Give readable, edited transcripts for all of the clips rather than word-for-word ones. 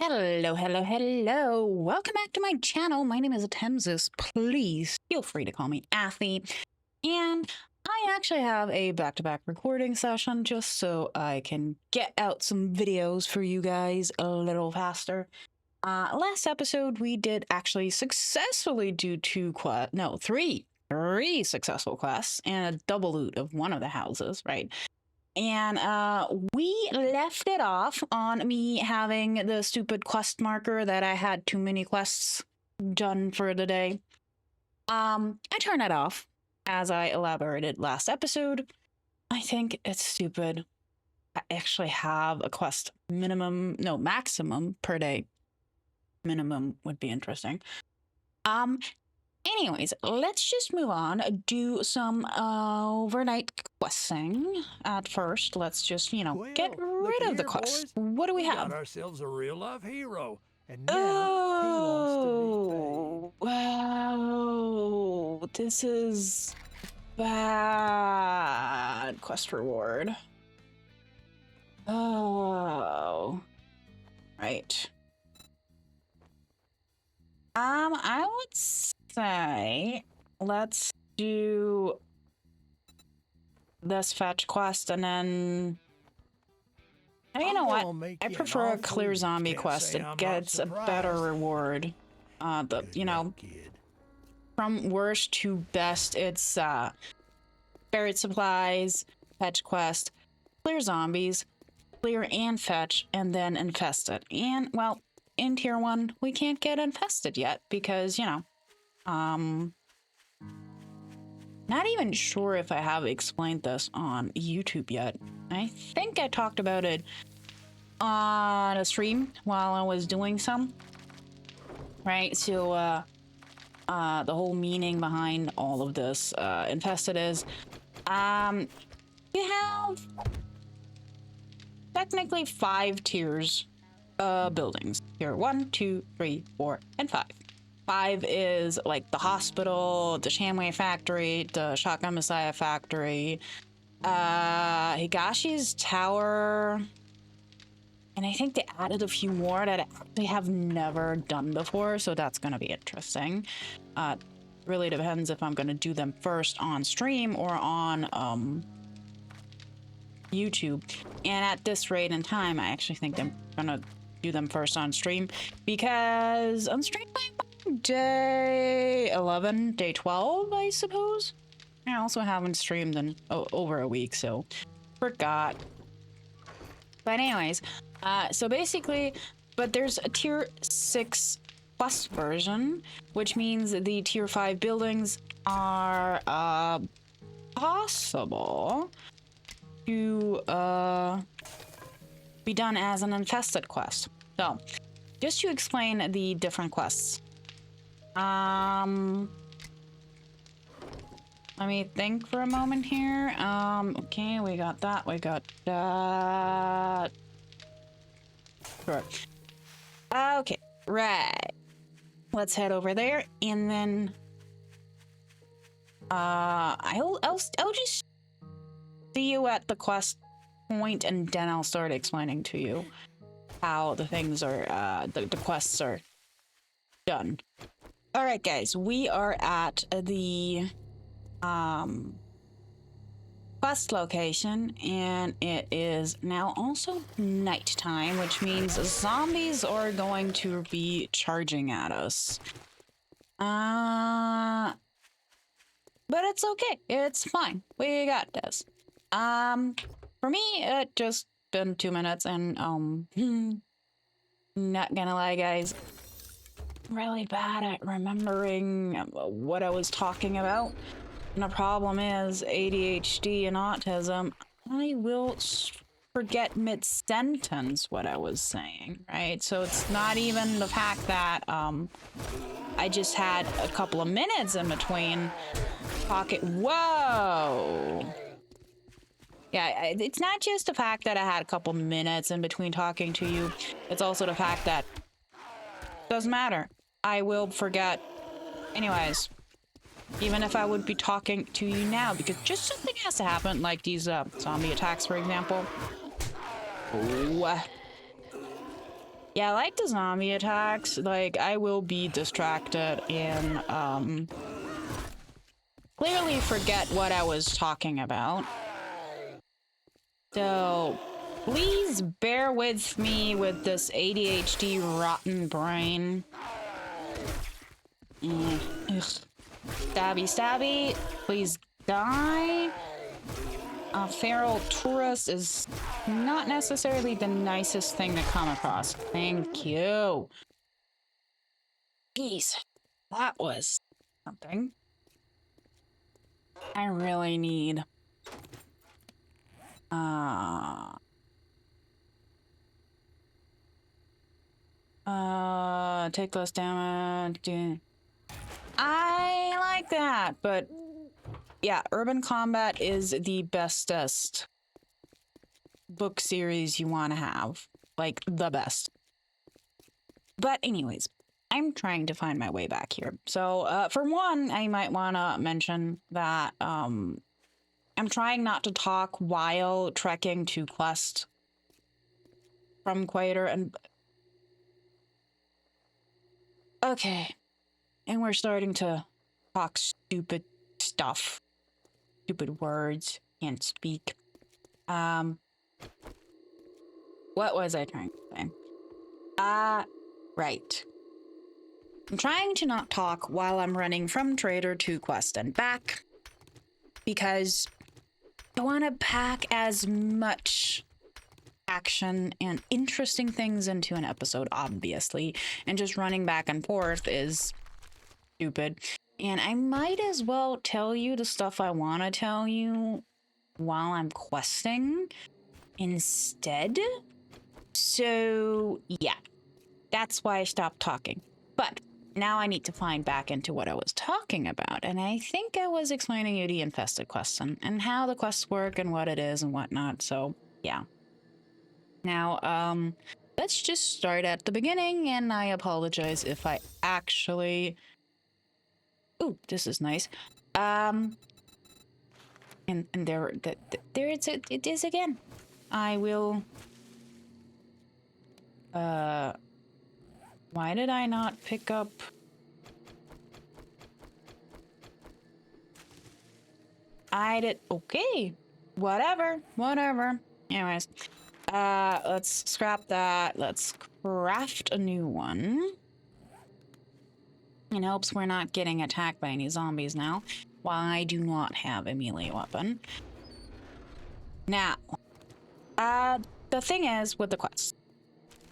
Hello, hello, hello. Welcome back to my channel. My name is Athemsys. Please feel free to call me Athy. And I actually have a back-to-back recording session just so I can get out some videos for you guys a little faster. Last episode, we did actually successfully do three successful quests and a double loot of one of the houses, right? And we left it off on me having the stupid quest marker that I had too many quests done for the day. I turned that off as I elaborated last episode. I think it's stupid. I actually have a quest maximum per day. Minimum would be interesting. Anyways, let's just move on. Do some overnight questing. At first, let's just, get rid of the quest. What do we have? Got ourselves a real life hero. And now Oh, wow. This is bad quest reward. Oh. Right. I would say let's do this fetch quest and then you know what, I prefer a clear zombie quest. It gets a better reward. From worst to best, it's buried supplies, fetch quest, clear zombies, clear and fetch, and then infested. And well, in tier 1 we can't get infested yet because not even sure if I have explained this on YouTube yet. I think I talked about it on a stream while I was doing some. Right, so the whole meaning behind all of this infested is you have technically 5 tiers buildings. Tier 1, 2, 3, 4, and 5. 5 is like the hospital, the Shamway factory, the Shotgun Messiah factory, Higashi's tower, and I think they added a few more that I actually have never done before, so that's gonna be interesting. Really depends if I'm gonna do them first on stream or on YouTube. And at this rate in time, I actually think I'm gonna do them first on stream, because on stream day 11, day 12, I suppose. I also haven't streamed in over a week, so forgot. But anyways, so basically, but there's a tier 6 plus version, which means the tier 5 buildings are possible to be done as an infested quest. So, just to explain the different quests. Let me think for a moment here. Okay, we got that, we got that. Sure. Okay, right. Let's head over there, and then I'll just see you at the quest point, and then I'll start explaining to you how the things are, the quests are done. All right, guys, we are at the quest location, and it is now also nighttime, which means zombies are going to be charging at us. But it's okay. It's fine. We got this. For me, it just been 2 minutes, and not gonna lie, guys, really bad at remembering what I was talking about. And the problem is ADHD and autism. I will forget mid-sentence what I was saying, right? So it's not even the fact that I just had a couple of minutes in between talking. Whoa! Yeah, it's not just the fact that I had a couple minutes in between talking to you. It's also the fact that doesn't matter. I will forget. Anyways, even if I would be talking to you now, because just something has to happen, like these zombie attacks, for example. Oh. Yeah, like the zombie attacks, like I will be distracted and clearly forget what I was talking about. So please bear with me with this ADHD rotten brain. Ugh. Stabby, stabby. Please die. A feral tourist is not necessarily the nicest thing to come across. Thank you. Jeez, that was something. I really need take less damage. I like that, but yeah, urban combat is the bestest book series you want to have. Like, the best. But anyways, I'm trying to find my way back here. So, for one, I might want to mention that I'm trying not to talk while trekking to quest from Quater and... Okay. And we're starting to talk stupid stuff. Stupid words. Can't speak. What was I trying to say? Right. I'm trying to not talk while I'm running from Trader to Quest and back, because I want to pack as much action and interesting things into an episode, obviously, and just running back and forth is stupid. And I might as well tell you the stuff I want to tell you while I'm questing instead. So, yeah, that's why I stopped talking. But now I need to find back into what I was talking about. And I think I was explaining you the infested quests and how the quests work and what it is and whatnot. So, yeah. Now, let's just start at the beginning, and I apologize if I actually... Ooh, this is nice. And there it is again. I will... Why did I not pick up... I did... Okay. Whatever. Anyways. Let's scrap that. Let's craft a new one. It helps we're not getting attacked by any zombies now. While I do not have a melee weapon. Now, the thing is with the quest.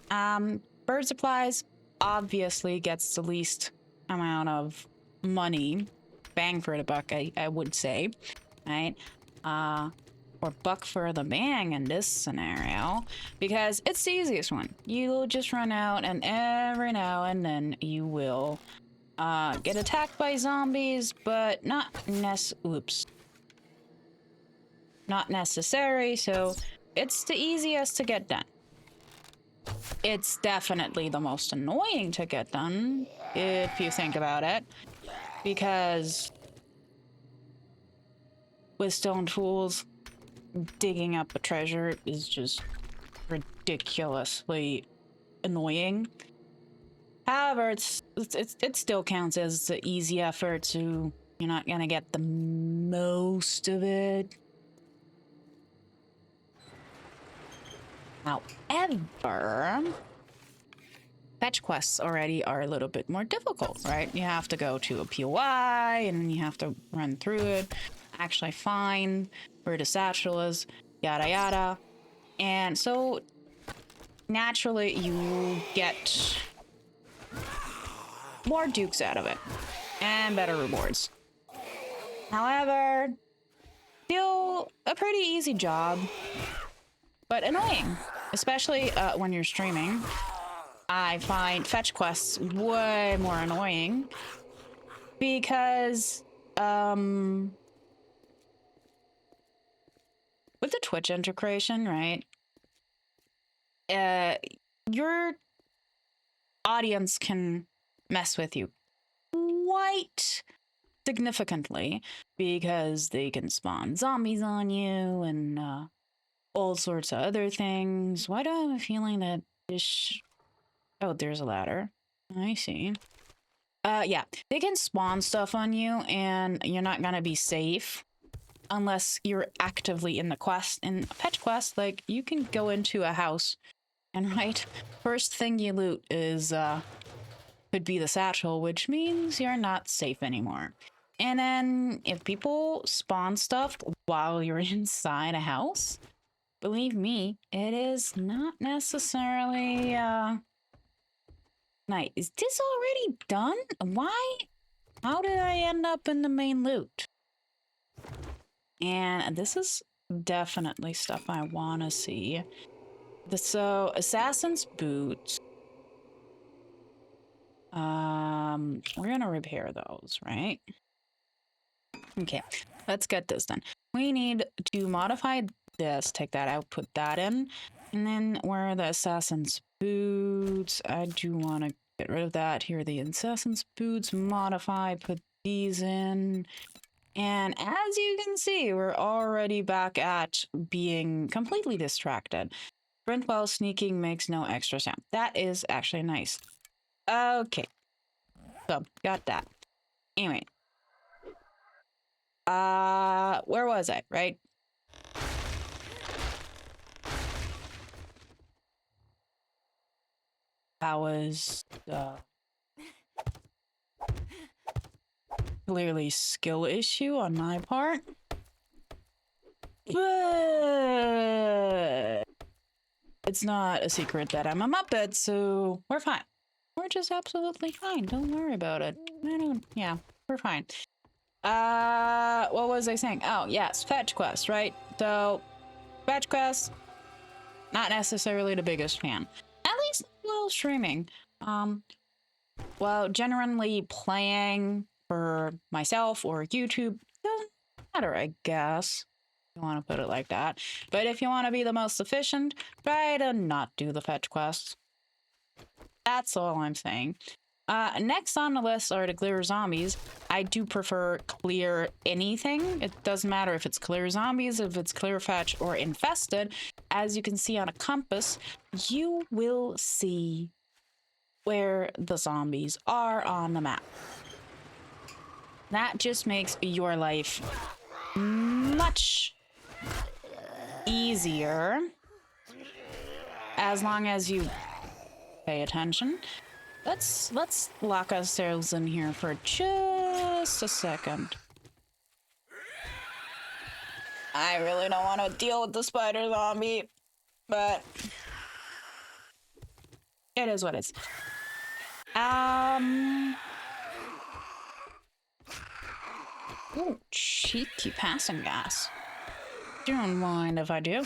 Bird supplies obviously gets the least amount of money. Bang for the buck, I would say. Right? Or buck for the bang in this scenario, because it's the easiest one. You'll just run out, and every now and then you will get attacked by zombies, but not necessary, so it's the easiest to get done. It's definitely the most annoying to get done, if you think about it, because with stone tools, digging up a treasure is just ridiculously annoying. However, it still counts as the easy effort, so you're not gonna get the most of it. However, fetch quests already are a little bit more difficult, right? You have to go to a POI, and then you have to run through it, actually find where the satchel is, yada yada. And so naturally you get more dukes out of it and better rewards. However, still a pretty easy job, but annoying, especially when you're streaming. I find fetch quests way more annoying because with the Twitch integration, right? Your audience can mess with you quite significantly because they can spawn zombies on you and all sorts of other things. Why do I have a feeling that this Oh, there's a ladder. I see. Yeah, they can spawn stuff on you and you're not gonna be safe unless you're actively in the quest. In a pet quest, like, you can go into a house and first thing you loot is could be the satchel, which means you're not safe anymore. And then if people spawn stuff while you're inside a house, believe me, it is not necessarily nice. Is this already done? Why? How did I end up in the main loot? And this is definitely stuff I want to see. So, assassin's boots. We're gonna repair those, right? Okay, let's get this done. We need to modify this, take that out, put that in, and then where are the assassin's boots? I do want to get rid of that. Here are the assassin's boots, modify, put these in. And as you can see, we're already back at being completely distracted. Sprint while sneaking makes no extra sound. That is actually nice. Okay. So, got that. Anyway. Where was I, right? That was, clearly skill issue on my part. But it's not a secret that I'm a Muppet, so we're fine. We're just absolutely fine. Don't worry about it. Yeah, we're fine. What was I saying? Oh, yes, fetch quest, right? So, fetch quest, not necessarily the biggest fan. At least while streaming. Well, generally playing for myself or YouTube doesn't matter, I guess. If you want to put it like that. But if you want to be the most efficient, try to not do the fetch quests. That's all I'm saying. Next on the list are the clear zombies. I do prefer clear anything. It doesn't matter if it's clear zombies, if it's clear fetch, or infested. As you can see on a compass, you will see where the zombies are on the map. That just makes your life much easier as long as you pay attention. Let's lock ourselves in here for just a second. I really don't want to deal with the spider zombie, but it is what it is. Ooh, cheeky passing gas. Don't mind if I do.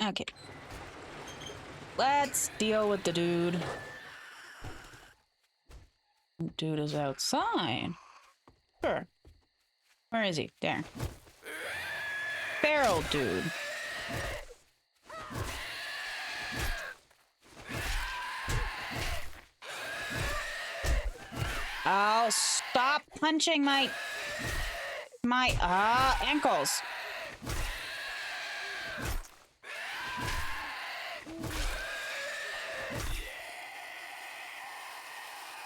Okay. Let's deal with the dude. Dude is outside. Sure. Where is he? There. Feral dude. Oh, stop punching my ankles.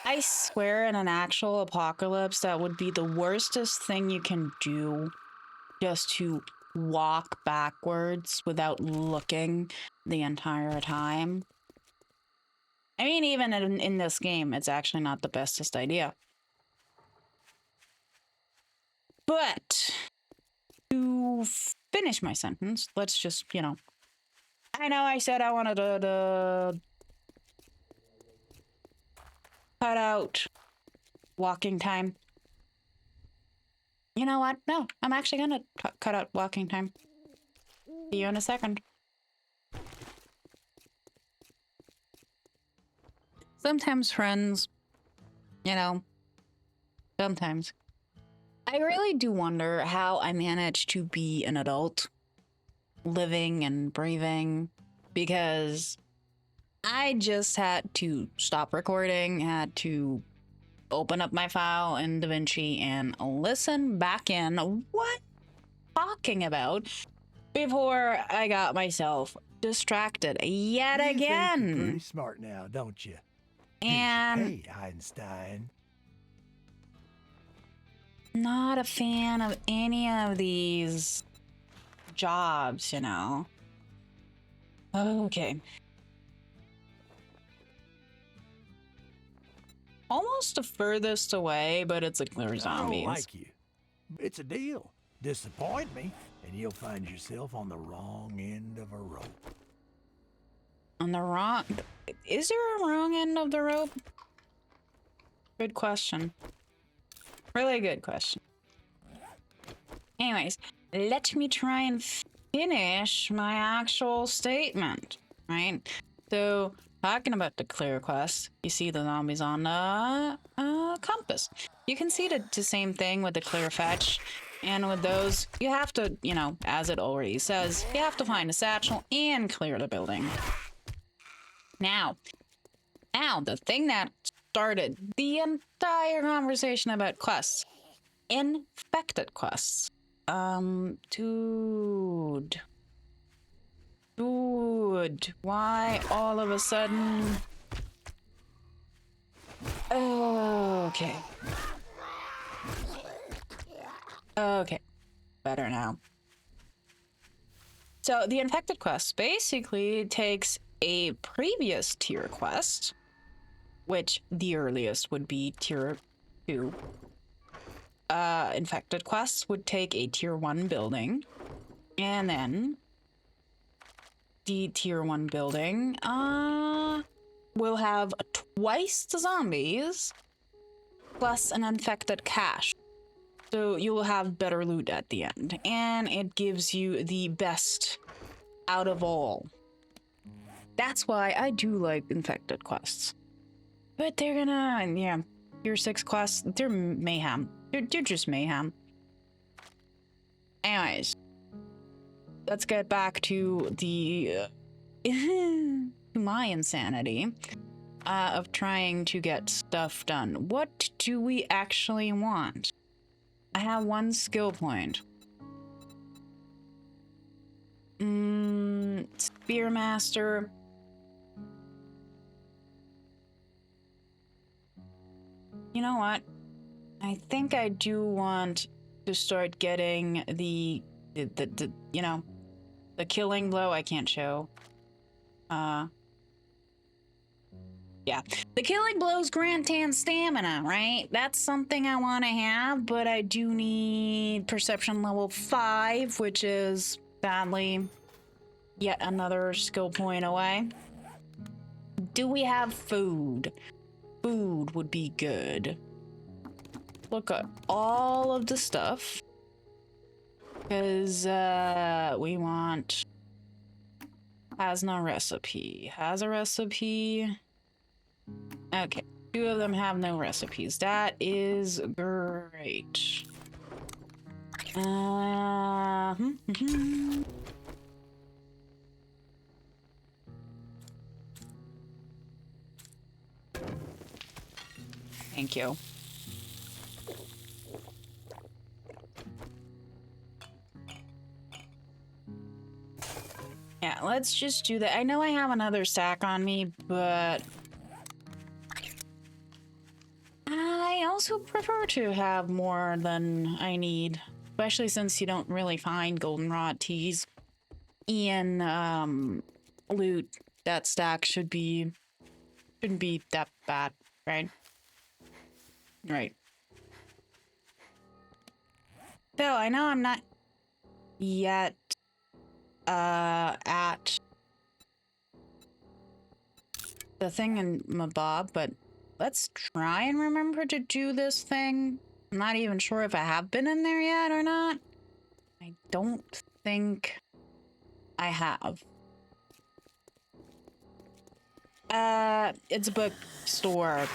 I swear in an actual apocalypse, that would be the worstest thing you can do, just to walk backwards without looking the entire time. I mean, even in this game, it's actually not the bestest idea. But to finish my sentence, let's just, I know I said I wanted to cut out walking time. You know what? No, I'm actually gonna cut out walking time. See you in a second. Sometimes, friends, sometimes. I really do wonder how I managed to be an adult, living and breathing, because I just had to stop recording, had to open up my file in DaVinci and listen back in what I'm talking about before I got myself distracted yet You think you're again. pretty smart now, don't you? And Hey, Einstein. not a fan of any of these jobs, you know. Okay. Almost the furthest away, but it's a clear I zombies. don't like you. It's a deal. Disappoint me, and you'll find yourself on the wrong end of a rope. On the wrong... Is there a wrong end of the rope? Good question. Really good question. Anyways, let me try and finish my actual statement, right? So, talking about the clear quest, you see the zombies on the compass. You can see the same thing with the clear fetch. And with those, you have to, you know, as it already says, you have to find a satchel and clear the building. Now, the thing that started the entire conversation about quests. Infected quests. Dude, why all of a sudden? Okay. Okay, better now. So the infected quest basically takes a previous tier quest, which the earliest would be tier 2. Infected quests would take a tier 1 building, and then the tier 1 building will have twice the zombies plus an infected cache. So you will have better loot at the end, and it gives you the best out of all. That's why I do like infected quests. But they're gonna, yeah, tier 6 quests, they're mayhem. They're just mayhem. Anyways, let's get back to the my insanity of trying to get stuff done. What do we actually want? I have 1 skill point. Spearmaster. You know what? I think I do want to start getting the you know, the killing blow. I can't show. Yeah, the killing blows grant 10 stamina, right? That's something I want to have, but I do need perception level 5, which is sadly yet another skill point away. Do we have food? Food would be good. Look at all of the stuff, because we want has no recipe. Has a recipe. Okay, 2 of them have no recipes. That is great. Thank you. Yeah, let's just do that. I know I have another stack on me, but I also prefer to have more than I need, especially since you don't really find goldenrod teas in loot. That stack shouldn't be that bad, right? Right. So I know I'm not yet at the thing in Mabob, but let's try and remember to do this thing. I'm not even sure if I have been in there yet or not. I don't think I have. It's a bookstore.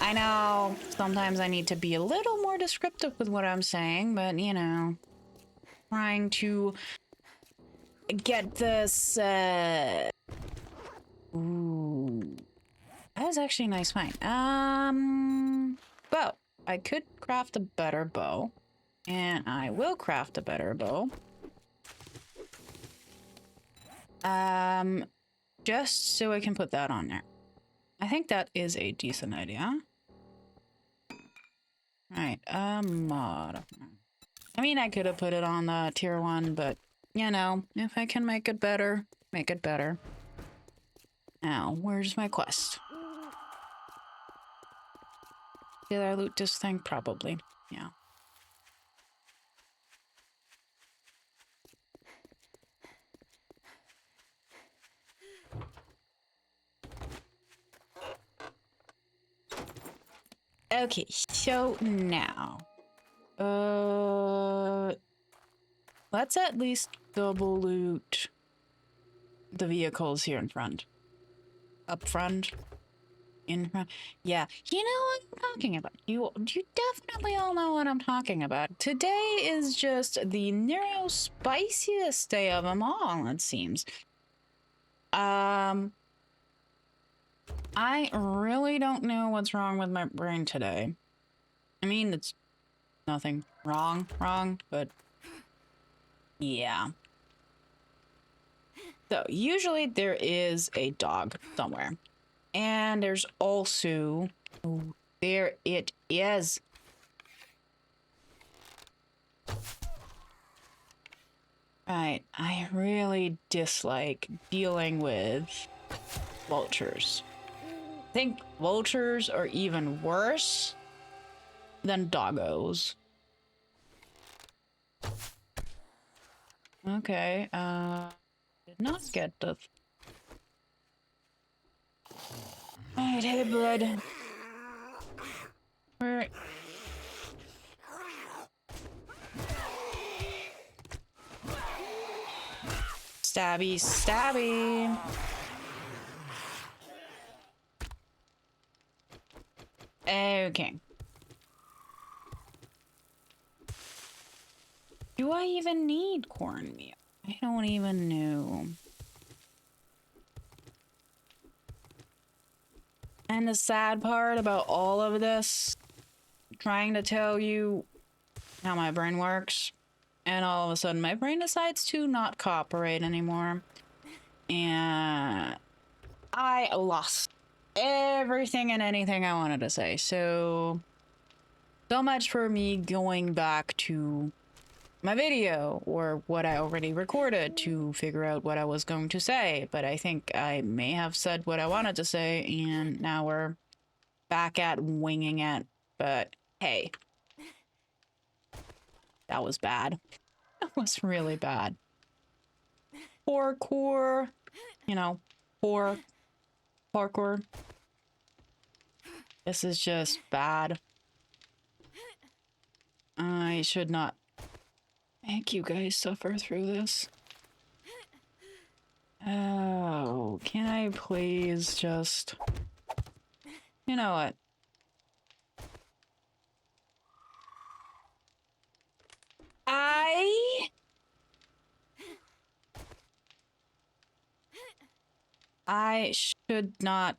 I know sometimes I need to be a little more descriptive with what I'm saying, but you know, trying to get this, ooh, that was actually a nice find. Bow. I could craft a better bow, and I will craft a better bow. Just so I can put that on there. I think that is a decent idea. Alright, mod. I mean, I could have put it on the tier 1, but, you know, if I can make it better, make it better. Now, where's my quest? Did I loot this thing? Probably. Yeah. Okay, so now, let's at least double loot the vehicles here in front. Up front. In front. Yeah, you know what I'm talking about. You definitely all know what I'm talking about. Today is just the neuro spiciest day of them all, it seems. I really don't know what's wrong with my brain today. I mean, it's nothing wrong, but yeah. So usually there is a dog somewhere. And there's also, oh, there it is. Right, I really dislike dealing with vultures. I think vultures are even worse than doggos. Okay, did not get the... Alright, hey bud. Where... Stabby, stabby. Okay. Do I even need cornmeal? I don't even know. And the sad part about all of this, trying to tell you how my brain works, and all of a sudden my brain decides to not cooperate anymore. And I lost everything and anything I wanted to say. So much for me going back to my video or what I already recorded to figure out what I was going to say. But I think I may have said what I wanted to say, and now we're back at winging it. But hey, that was bad. That was really bad. Parkour, you know, parkour. This is just bad. I should not make you guys suffer through this. Oh, can I please just... You know what? I should not...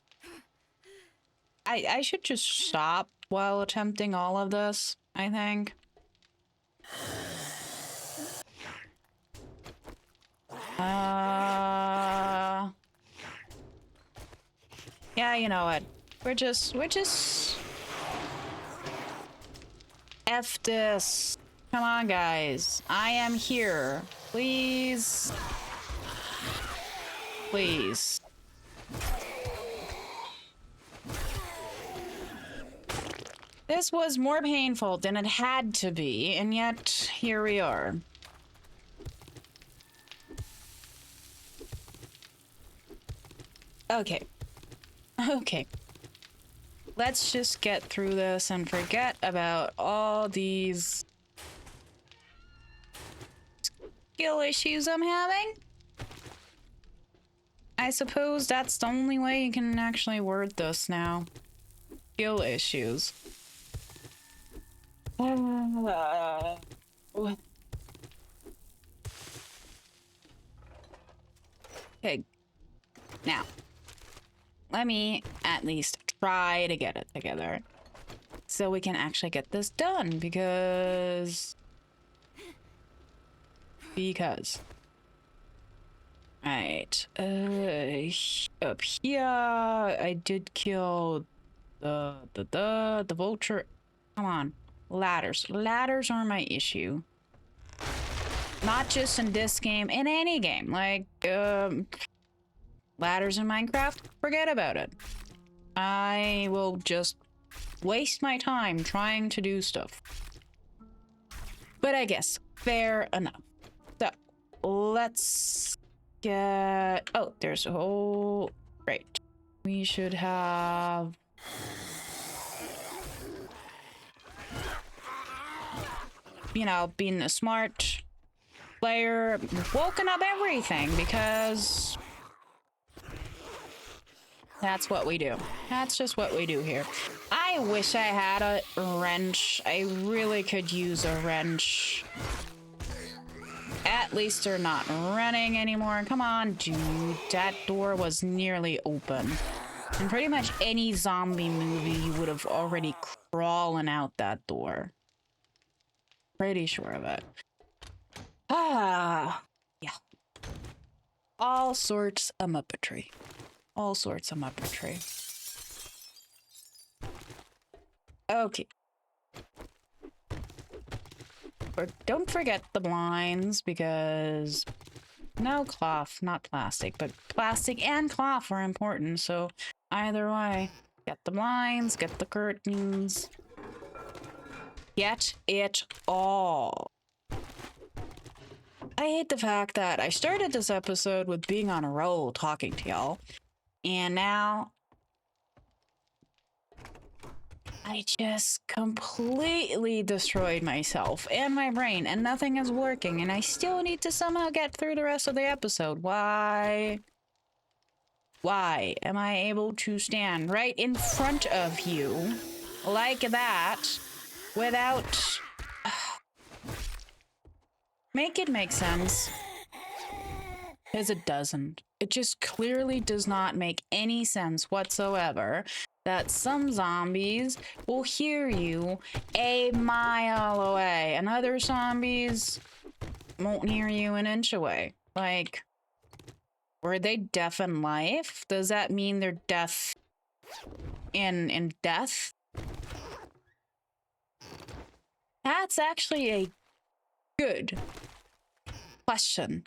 I should just stop while attempting all of this, I think. Yeah, you know what? We're just... F this. Come on, guys. I am here. Please. Please. This was more painful than it had to be, and yet here we are. Okay. Okay. Let's just get through this and forget about all these skill issues I'm having. I suppose that's the only way you can actually word this now. Skill issues. Okay. Now, let me at least try to get it together so we can actually get this done, because... All Right. Up here, I did kill the vulture. Come on, ladders. Ladders are my issue. Not just in this game, in any game. Like, ladders in Minecraft, forget about it. I will just waste my time trying to do stuff. But I guess, fair enough. So, let's get... Oh, there's a whole... Great. We should have... You know, being a smart player, woken up everything, because... That's what we do. That's just what we do here. I wish I had a wrench. I really could use a wrench. At least they're not running anymore. Come on, dude. That door was nearly open. In pretty much any zombie movie, you would have already crawling out that door. Pretty sure of it. Ah, yeah. All sorts of muppetry. All sorts of muppetry. Okay. But don't forget the blinds, because no cloth, not plastic, but plastic and cloth are important. So either way, get the blinds, get the curtains, get it all. I hate the fact that I started this episode with being on a roll talking to y'all, and now I just completely destroyed myself and my brain, and nothing is working, and I still need to somehow get through the rest of the episode. Why? Why am I able to stand right in front of you like that without... Make it make sense. Because it doesn't. It just clearly does not make any sense whatsoever that some zombies will hear you a mile away and other zombies won't hear you an inch away. Like, were they deaf in life? Does that mean they're deaf in death? That's actually a good question.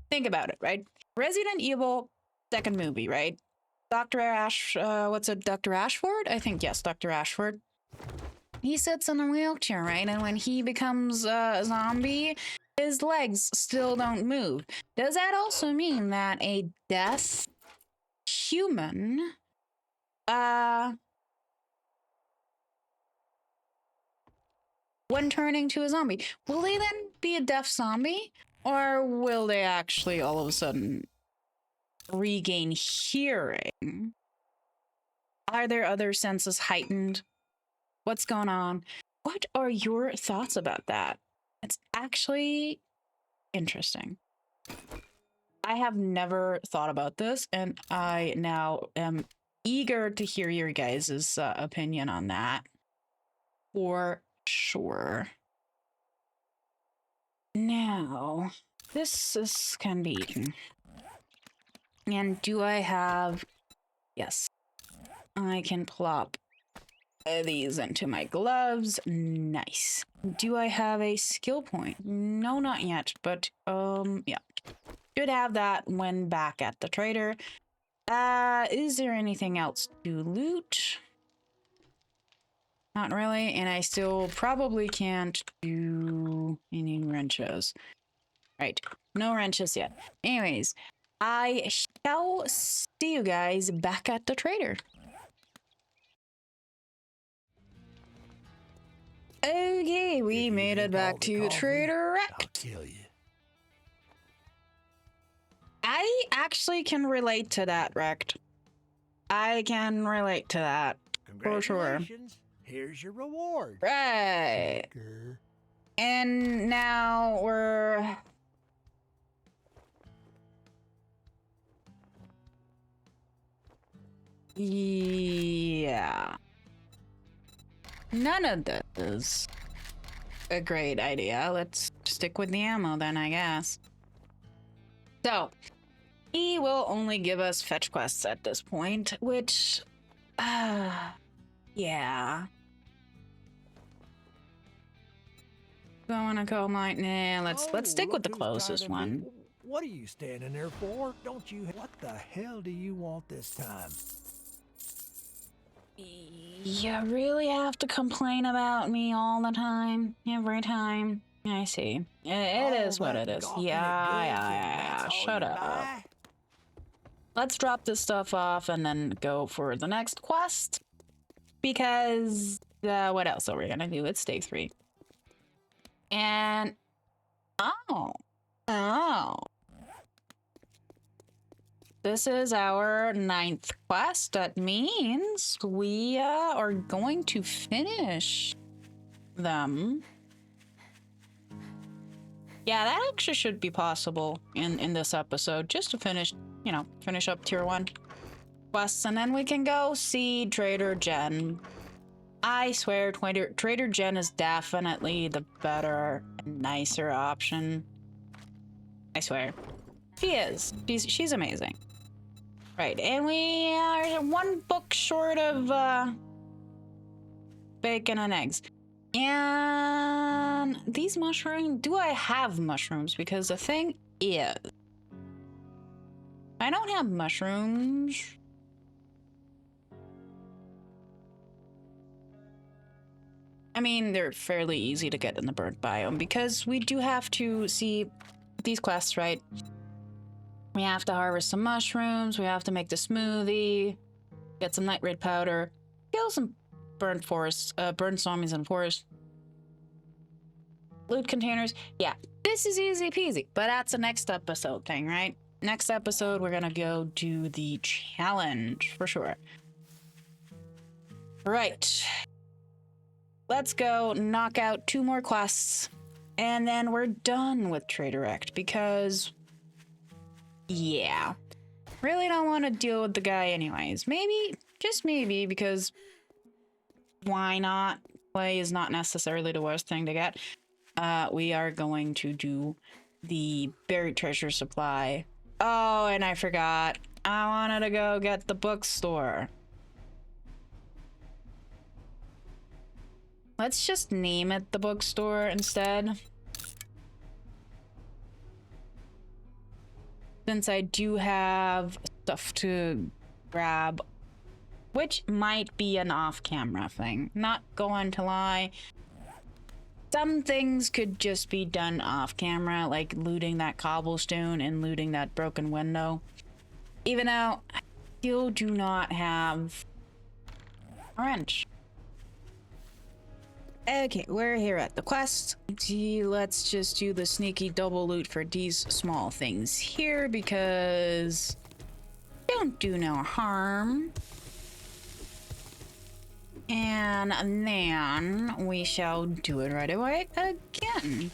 Think about it, right? Resident Evil, second movie, right? Dr. Dr. Ashford? I think, yes, Dr. Ashford. He sits in a wheelchair, right? And when he becomes a zombie, his legs still don't move. Does that also mean that a deaf human, when turning to a zombie, will they then be a deaf zombie? Or will they actually all of a sudden regain hearing? Are their other senses heightened? What's going on? What are your thoughts about that? It's actually interesting. I have never thought about this, and I now am eager to hear your guys' opinion on that. For sure. Now, this can be eaten. And do I have... Yes. I can plop these into my gloves. Nice. Do I have a skill point? No, not yet. But, yeah. Should have that when back at the trader. Is there anything else to loot? Not really, and I still probably can't do any wrenches. Right, no wrenches yet. Anyways, I shall see you guys back at the trader. Okay, we made it back to Trader Rekt. I'll kill you. I actually can relate to that, Rekt. I can relate to that. For sure. Congratulations. Here's your reward. Right. Sucker. And now we're... Yeah. None of this a great idea. Let's stick with the ammo then, I guess. So, he will only give us fetch quests at this point, which, yeah. Do I want to go mine? Nah, let's stick with the look who's closest tired of one. it. What are you standing there for? Don't you? What the hell do you want this time? You really have to complain about me all the time, every time. I see. It is what it is. Yeah. Shut up. Let's drop this stuff off and then go for the next quest. Because what else are we gonna do? It's day 3. And oh. This is our 9th quest. That means we are going to finish them. Yeah, that actually should be possible in this episode, just to finish, finish up tier 1 quests, and then we can go see Trader Jen. I swear, Trader Jen is definitely the better and nicer option. I swear. She is. She's amazing. Right, and we are 1 book short of bacon and eggs. And these mushrooms, do I have mushrooms? Because the thing is, I don't have mushrooms. I mean, they're fairly easy to get in the bird biome because we do have to see these quests, right? We have to harvest some mushrooms, we have to make the smoothie, get some night red powder, kill some burnt zombies in the forest. Loot containers. Yeah, this is easy peasy, but that's a next episode thing, right? Next episode, we're gonna go do the challenge for sure. Right. Let's go knock out 2 more quests, and then we're done with Trader Rekt because, yeah, really don't want to deal with the guy anyways. Maybe, just maybe, because why not? Play is not necessarily the worst thing to get. We are going to do the buried treasure supply. Oh, and I forgot. I wanted to go get the bookstore. Let's just name it the bookstore instead. Since I do have stuff to grab, which might be an off-camera thing. Not going to lie. Some things could just be done off-camera, like looting that cobblestone and looting that broken window. Even though I still do not have a wrench. Okay, we're here at the quest. Let's just do the sneaky double loot for these small things here because don't do no harm. And then we shall do it right away again.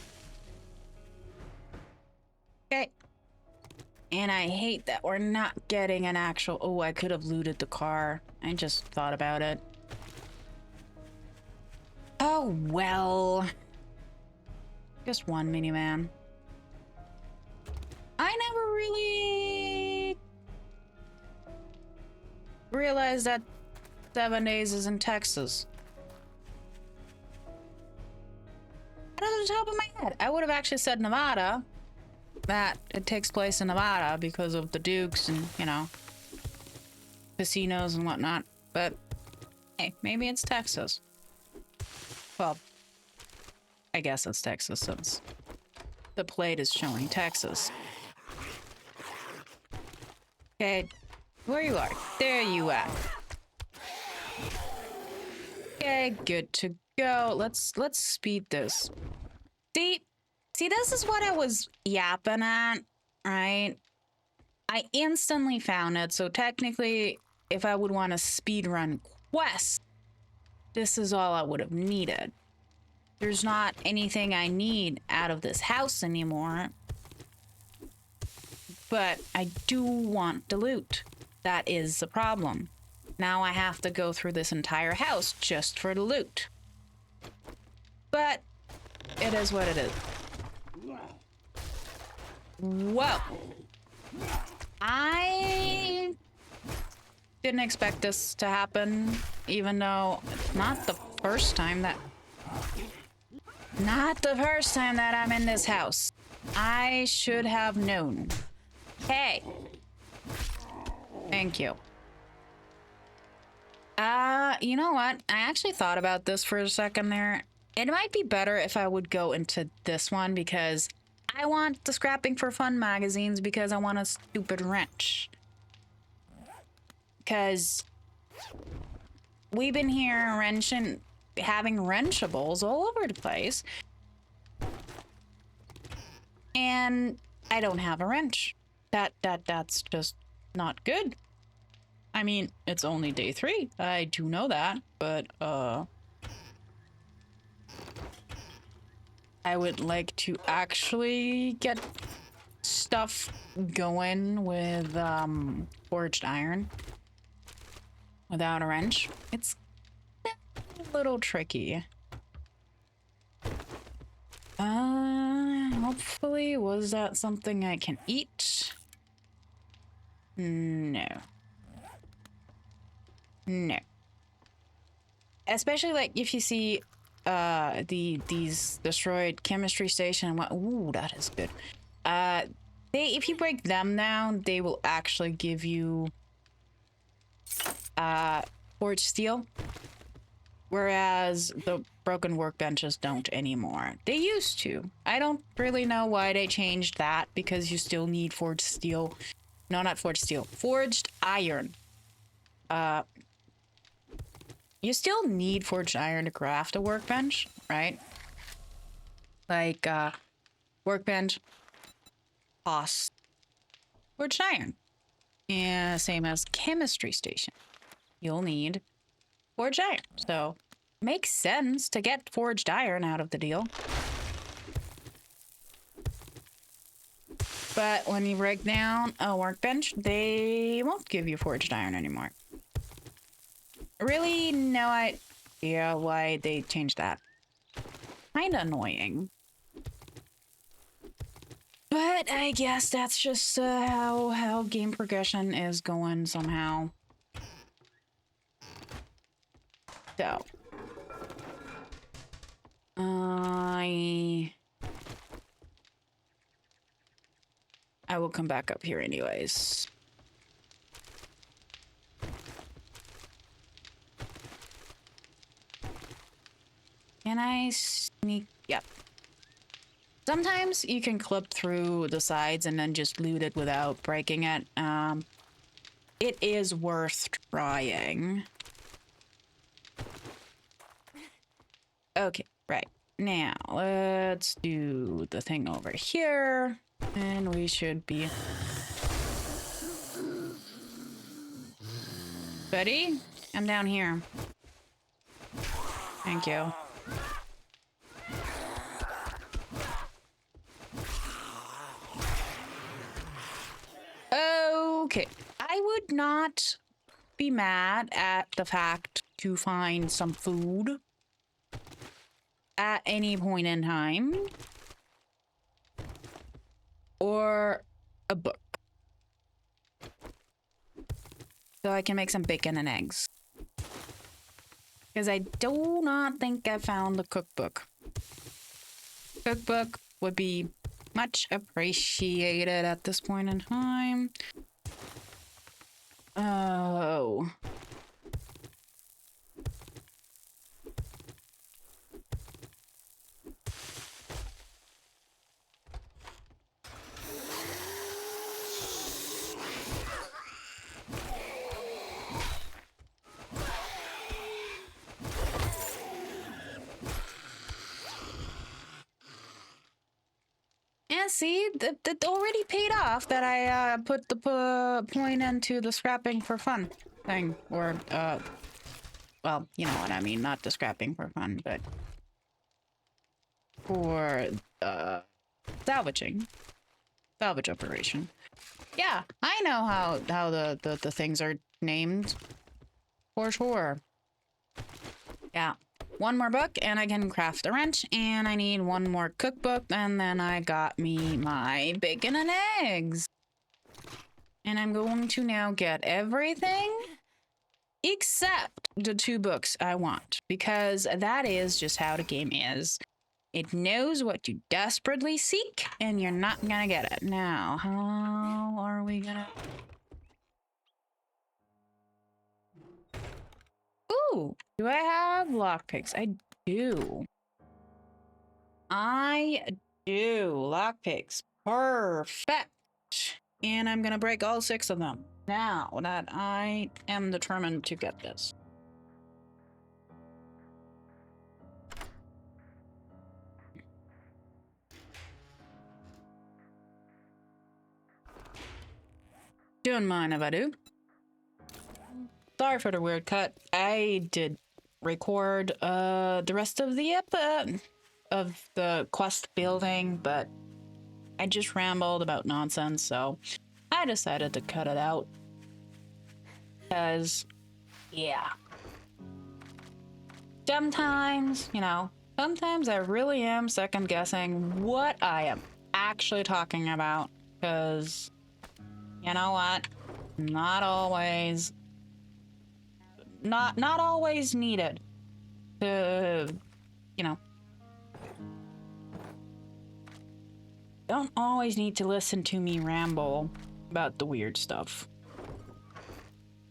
Okay. And I hate that we're not getting an actual... Oh, I could have looted the car. I just thought about it. Oh, well. Just 1 miniman. I never really realized that 7 days is in Texas. Out of the top of my head, I would have actually said Nevada. That it takes place in Nevada because of the Dukes and, casinos and whatnot. But, hey, maybe it's Texas. Well, I guess it's Texas since the plate is showing Texas. Okay, where you are. There you are. Okay, good to go. Let's speed this. See, this is what I was yapping at, right? I instantly found it, so technically, if I would want to speedrun quest, this is all I would have needed. There's not anything I need out of this house anymore. But I do want the loot. That is the problem. Now I have to go through this entire house just for the loot. But It is what it is. Whoa. I didn't expect this to happen, even though it's not the first time that... Not the first time that I'm in this house. I should have known. Hey. Thank you. You know what? I actually thought about this for a second there. It might be better if I would go into this one because I want the Scrapping for Fun magazines because I want a stupid wrench. Because we've been here having wrenchables all over the place. And I don't have a wrench. That's just not good. I mean, it's only day 3. I do know that, but I would like to actually get stuff going with forged iron without a wrench. It's a little tricky. Hopefully, was that something I can eat? No. No. Especially like if you see these destroyed chemistry station and what, ooh, that is good. If you break them down, they will actually give you forged steel. Whereas the broken workbenches don't anymore. They used to. I don't really know why they changed that because you still need forged steel. No, not forged steel. Forged iron. You still need forged iron to craft a workbench, right? Like, workbench costs forged iron. Yeah, same as chemistry station. You'll need forged iron. So, makes sense to get forged iron out of the deal. But when you break down a workbench, they won't give you forged iron anymore. Really no idea why they changed that. Kinda annoying. But I guess that's just how game progression is going somehow. So. I will come back up here anyways. Can I sneak? Yep. Sometimes you can clip through the sides and then just loot it without breaking it. It is worth trying. Okay, right. Now, let's do the thing over here. And we should be... Buddy, I'm down here. Thank you. Okay. I would not be mad at the fact to find some food at any point in time. Or a book. So I can make some bacon and eggs. Because I do not think I found the cookbook. Cookbook would be much appreciated at this point in time. Oh. Yeah, see, that already paid off that I put the point into the scrapping for fun thing. Or, well, you know what I mean, not the scrapping for fun, but for, salvaging. Salvage operation. Yeah, I know how the things are named. For sure. Yeah. one more book and I can craft a wrench, and I need one more cookbook, and then I got me my bacon and eggs. And I'm going to now get everything except the 2 books I want, because that is just how the game is. It knows what you desperately seek, and you're not gonna get it. Now, how are we gonna... Ooh, do I have lockpicks? I do. I do. Lockpicks. Perfect. And I'm gonna break all 6 of them now that I am determined to get this. Don't mind if I do. Sorry for the weird cut. I did record the rest of the of the quest building, but I just rambled about nonsense, so I decided to cut it out. Because, yeah. Sometimes, you know, sometimes I really am second guessing what I am actually talking about. Because, you know what? Not always needed to, you know, don't always need to listen to me ramble about the weird stuff.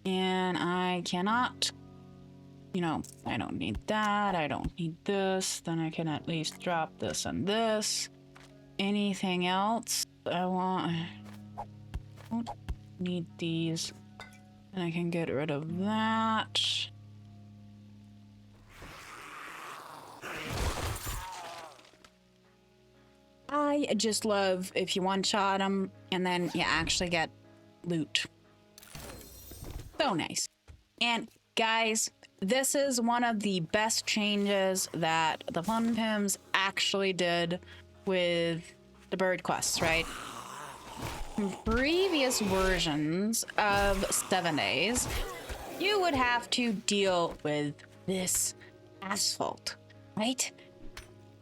And I cannot, you know, I don't need that, I don't need this, then I can at least drop this and this. Anything else I don't need these. And I can get rid of that. I just love if you one-shot them and then you actually get loot. So nice. And guys, this is one of the best changes that the Fun Pims actually did with the bird quests, right? In previous versions of 7 Days, you would have to deal with this asphalt, right?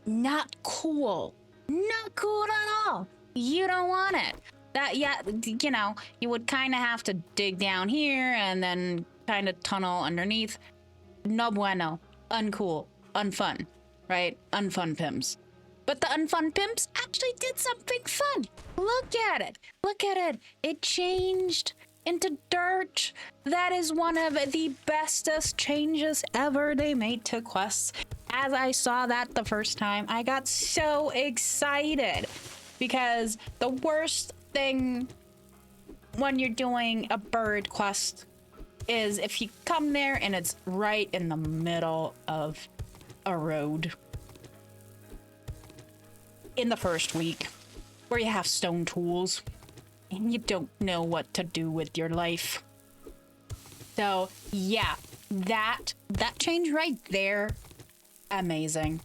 Not cool. Not cool at all. You don't want it. That, yeah, you know, you would kind of have to dig down here and then kind of tunnel underneath. No bueno. Uncool. Unfun. Right? Unfun Pims. But the unfun pimps actually did something fun. Look at it. Look at it. It changed into dirt. That is one of the bestest changes ever they made to quests. As I saw that the first time, I got so excited because the worst thing when you're doing a bird quest is if you come there and it's right in the middle of a road. In the first week, where you have stone tools and you don't know what to do with your life. So yeah, that change right there, amazing.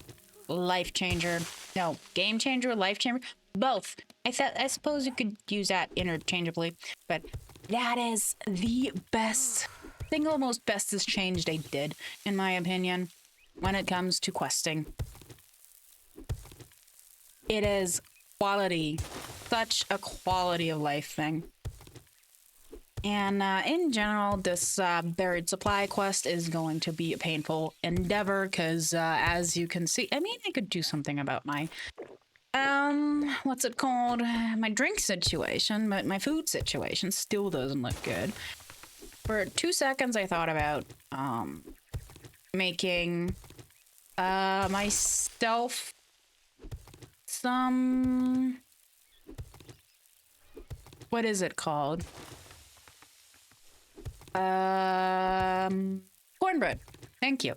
Life changer. No, game changer, life changer, both. I suppose you could use that interchangeably, but that is the best, single most bestest change they did, in my opinion, when it comes to questing. It is quality, such a quality of life thing. And in general, this buried supply quest is going to be a painful endeavor because as you can see, I mean, I could do something about my, what's it called? My drink situation, but my food situation still doesn't look good. For 2 seconds, I thought about making myself some, what is it called? Cornbread. Thank you.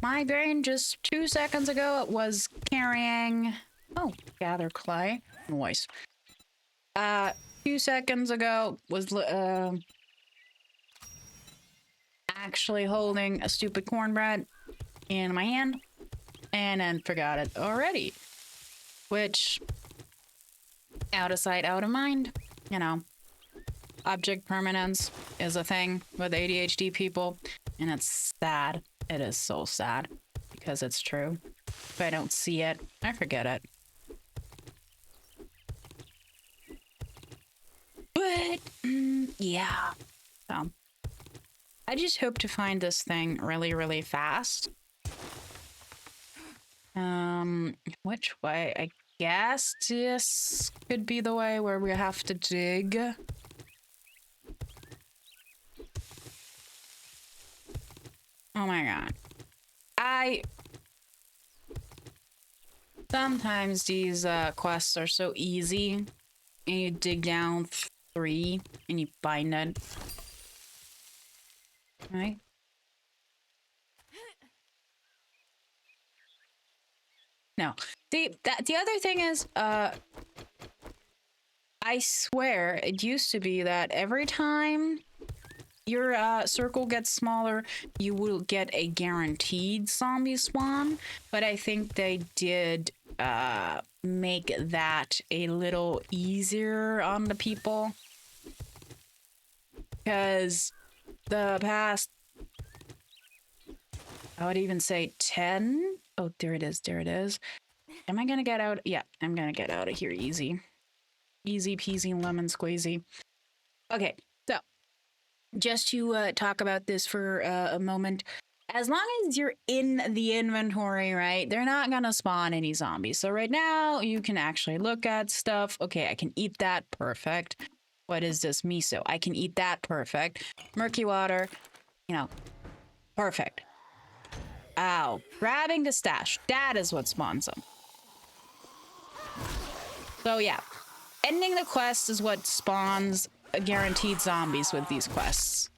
My brain just 2 seconds ago was carrying, oh, gather clay. Noise. 2 seconds ago was actually holding a stupid cornbread in my hand and then forgot it already. Which, out of sight, out of mind, you know. Object permanence is a thing with ADHD people, and it's sad. It is so sad because it's true. If I don't see it, I forget it. But, yeah. So, I just hope to find this thing really, really fast. Which way? I guess this could be the way where we have to dig. Oh my god. Sometimes these quests are so easy, and you dig down 3 and you find it. Right? No. The other thing is, I swear it used to be that every time your circle gets smaller, you will get a guaranteed zombie spawn. But I think they did make that a little easier on the people. Because the past, I would even say 10. Oh, there it is. There it is. Am I gonna get out? Yeah, I'm gonna get out of here easy. Easy peasy lemon squeezy. Okay, so just to talk about this for a moment. As long as you're in the inventory, right, they're not gonna spawn any zombies. So right now, you can actually look at stuff. Okay, I can eat that. Perfect. What is this? Miso. I can eat that. Perfect. Murky water. You know, perfect. Ow. Grabbing the stash. That is what spawns them. So yeah, ending the quest is what spawns guaranteed zombies with these quests.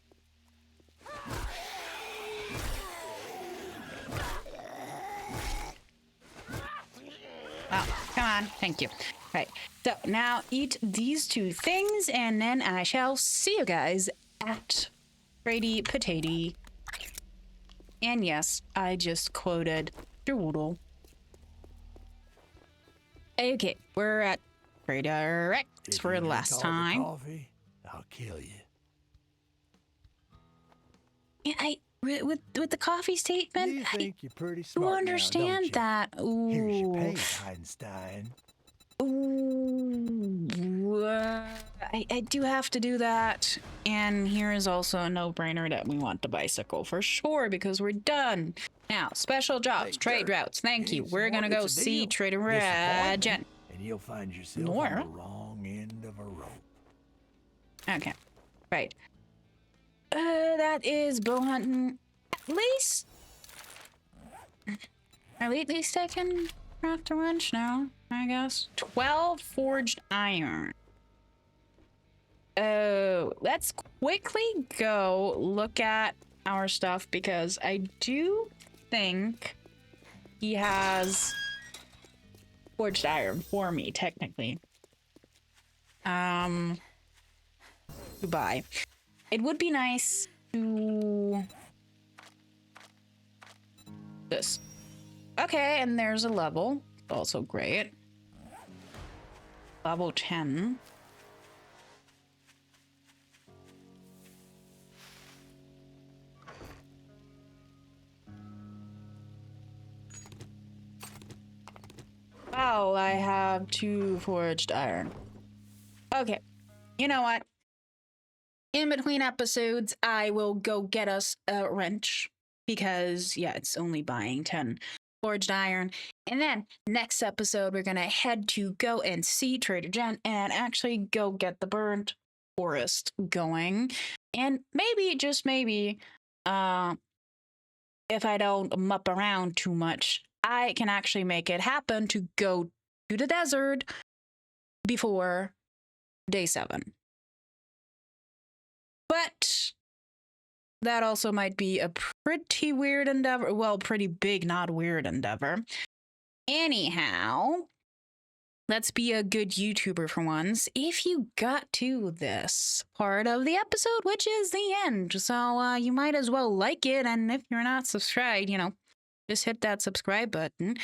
Oh, come on. Thank you. Right. So now eat these 2 things, and then I shall see you guys at Brady Potato. And yes, I just quoted Doodle. Okay, we're at Trader Rekt for the last time. Coffee, I'll kill you. Yeah, with the coffee statement, You think you're pretty I smart understand now, don't you? that. Ooh. Here's your pay, Einstein. Ooh, I do have to do that. And here is also a no-brainer that we want the bicycle for sure because we're done. Now, special jobs, trade routes. Thank you. We're gonna go see Trader Rekt. And you'll find yourself on the wrong end of a rope. Okay, right. That is bow hunting. At least I can craft a wrench now, I guess. 12 forged iron. Oh, let's quickly go look at our stuff because I do think he has forged iron for me, technically. Goodbye. It would be nice to... This. Okay, and there's a level. Also great. Level 10. Oh, I have 2 forged iron. Okay, you know what? In between episodes, I will go get us a wrench because, yeah, it's only buying 10 forged iron. And then next episode, we're going to head to go and see Trader Jen and actually go get the burnt forest going. And maybe, just maybe, if I don't muck around too much, I can actually make it happen to go to the desert before day 7. But that also might be a pretty weird endeavor. Well, pretty big, not weird endeavor. Anyhow, let's be a good YouTuber for once. If you got to this part of the episode, which is the end, so you might as well like it. And if you're not subscribed, you know, just hit that subscribe button.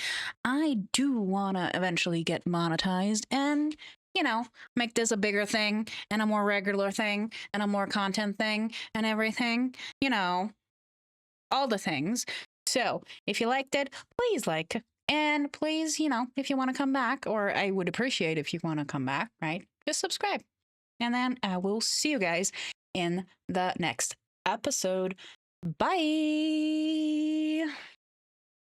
I do want to eventually get monetized and, you know, make this a bigger thing and a more regular thing and a more content thing and everything, you know, all the things. So if you liked it, please like. And please, if you want to come back, or I would appreciate if you want to come back, right? Just subscribe. And then I will see you guys in the next episode. Bye.